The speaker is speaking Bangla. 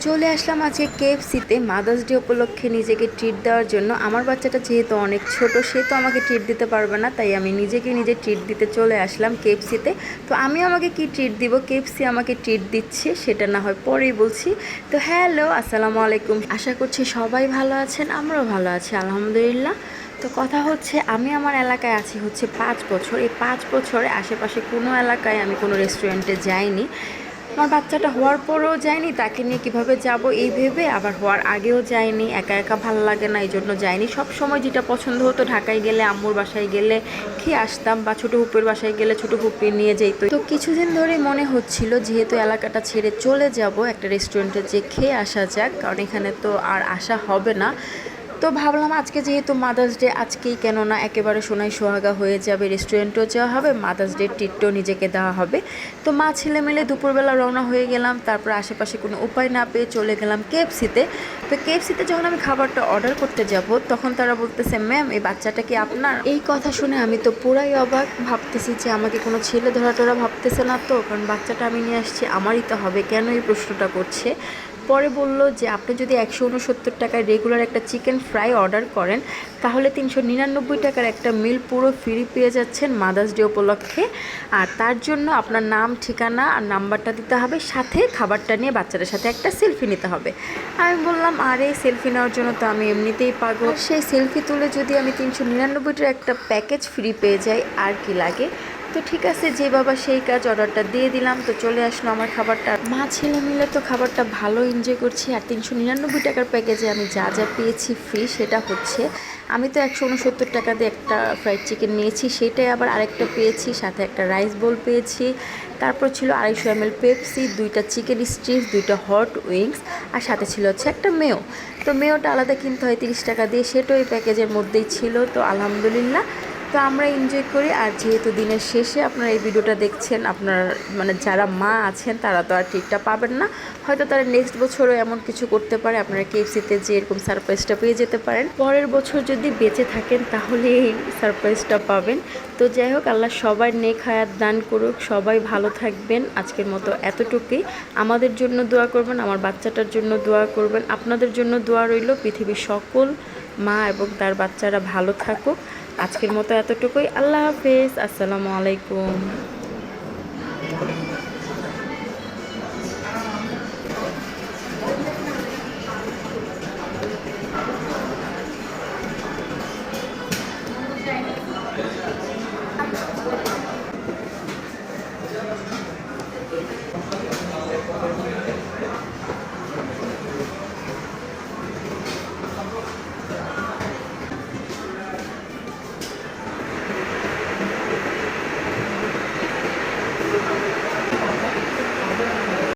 চলে আসলাম আজকে কেএফসিতে মাদার্স ডে উপলক্ষে নিজেকে ট্রিট দেওয়ার জন্য। আমার বাচ্চাটা যেহেতু অনেক ছোট, সে তো আমাকে ট্রিট দিতে পারবে না, তাই আমি নিজে ট্রিট দিতে চলে আসলাম কেএফসিতে। তো আমি আমাকে কি ট্রিট দিব, কেএফসি আমাকে ট্রিট দিচ্ছে, সেটা না হয় পরেই বলছি। তো হ্যালো, আসসালামু আলাইকুম। আশা করছি সবাই ভালো আছেন, আমরাও ভালো আছি আলহামদুলিল্লাহ। তো কথা হচ্ছে, আমি আমার এলাকায় আছি হচ্ছে 5 বছর। এই 5 বছরে আশেপাশে কোনো এলাকায় আমি কোনো রেস্টুরেন্টে যাইনি। আমার বাচ্চাটা হওয়ার পরেও যায়নি, তাকে নিয়ে কিভাবে যাব এই ভেবে, আবার হওয়ার আগেও যায়নি। একা একা ভালো লাগে না, এই জন্য যায়নি। সব সময় যেটা পছন্দ হতো, ঢাকায় গেলে আম্মুর বাসায় গেলে খেয়ে আসতাম, বা ছোটো হুপুর বাসায় গেলে ছোটো হুপি নিয়ে যেত। তো কিছুদিন ধরে মনে হচ্ছিল, যেহেতু এলাকাটা ছেড়ে চলে যাব, একটা রেস্টুরেন্টে যে খেয়ে আসা যাক, কারণ এখানে তো আর আসা হবে না। তো ভাবলাম আজকে যেহেতু মাদার্স ডে, আজকেই কেন না একেবারে সোনাই সোহাগা হয়ে যাবে, রেস্টুরেন্টও যাওয়া হবে, মাদার্স ডে ট্রিটও নিজেকে দেওয়া হবে। তো মা ছেলে মিলে দুপুরবেলা রওনা হয়ে গেলাম। তারপর আশেপাশে কোনো উপায় না পেয়ে চলে গেলাম কেএফসিতে। তো কেএফসিতে যখন আমি খাবারটা অর্ডার করতে যাব, তখন তারা বলতেছে, ম্যাম এই বাচ্চাটা কি আপনার? এই কথা শুনে আমি তো পুরাই অবাক, ভাবতেছি যে আমাকে কোনো ছেলে ধরা টোরা ভাবতেছে না তো, কারণ বাচ্চাটা আমি নিয়ে আসছি, আমারই তো হবে, কেন এই প্রশ্নটা করছে। পরে বলল যে আপনি যদি 169 টাকায় রেগুলার একটা চিকেন ফ্রাই অর্ডার করেন, তাহলে 399 টাকার একটা মিল পুরো ফ্রি পেয়ে যাচ্ছেন মাদার্স ডে উপলক্ষে। আর তার জন্য আপনার নাম, ঠিকানা আর নাম্বারটা দিতে হবে, সাথে খাবারটা নিয়ে বাচ্চাদের সাথে একটা সেলফি নিতে হবে। আমি বললাম, আরে সেলফি নেওয়ার জন্য তো আমি এমনিতেই পাগল, সেই সেলফি তুলে যদি আমি 399 টাকার একটা প্যাকেজ ফ্রি পেয়ে যাই, আর কি লাগে। তো ঠিক আছে, যে বাবা সেই কাজ, অর্ডারটা দিয়ে দিলাম। তো চলে আসলো আমার খাবারটা। মা ছেলে মিলে তো খাবারটা ভালো এনজয় করছি। আর 399 টাকার প্যাকেজে আমি যা যা পেয়েছি ফ্রি, সেটা হচ্ছে, আমি তো 169 টাকা দিয়ে একটা ফ্রাইড চিকেন নিয়েছি, সেটাই আবার আরেকটা পেয়েছি, সাথে একটা রাইস বোল পেয়েছি। তারপর ছিল 250 ml পেপসি, 2টা চিকেন স্ট্রিপস, 2টা হট উইংস, আর সাথে ছিল হচ্ছে একটা মেও। তো মেওটা আলাদা কিনতে হয় 30 টাকা দিয়ে, সেটাও এই প্যাকেজের মধ্যেই ছিল। তো আলহামদুলিল্লাহ, তো আমরা এনজয় করি। আর যেহেতু দিনের শেষে আপনারা এই ভিডিওটা দেখছেন, আপনার মানে যারা মা আছেন তারা তো আর ট্রিটটা পাবেন না, হয়তো তারা নেক্সট বছরও এমন কিছু করতে পারে, আপনারা কেএফসিতে যে এরকম সারপ্রাইজটা পেয়ে যেতে পারেন। পরের বছর যদি বেঁচে থাকেন তাহলে এই সারপ্রাইজটা পাবেন। তো যাই হোক, আল্লাহ সবাই নেক হায়াত দান করুক, সবাই ভালো থাকবেন। আজকের মতো এতটুকুই। আমাদের জন্য দোয়া করবেন, আমার বাচ্চাটার জন্য দোয়া করবেন, আপনাদের জন্য দোয়া রইল। পৃথিবীর সকল মা এবং তার বাচ্চারা ভালো থাকুক। আজকের মতো এতটুকুই। আল্লাহ হাফেজ, আসসালামু আলাইকুম।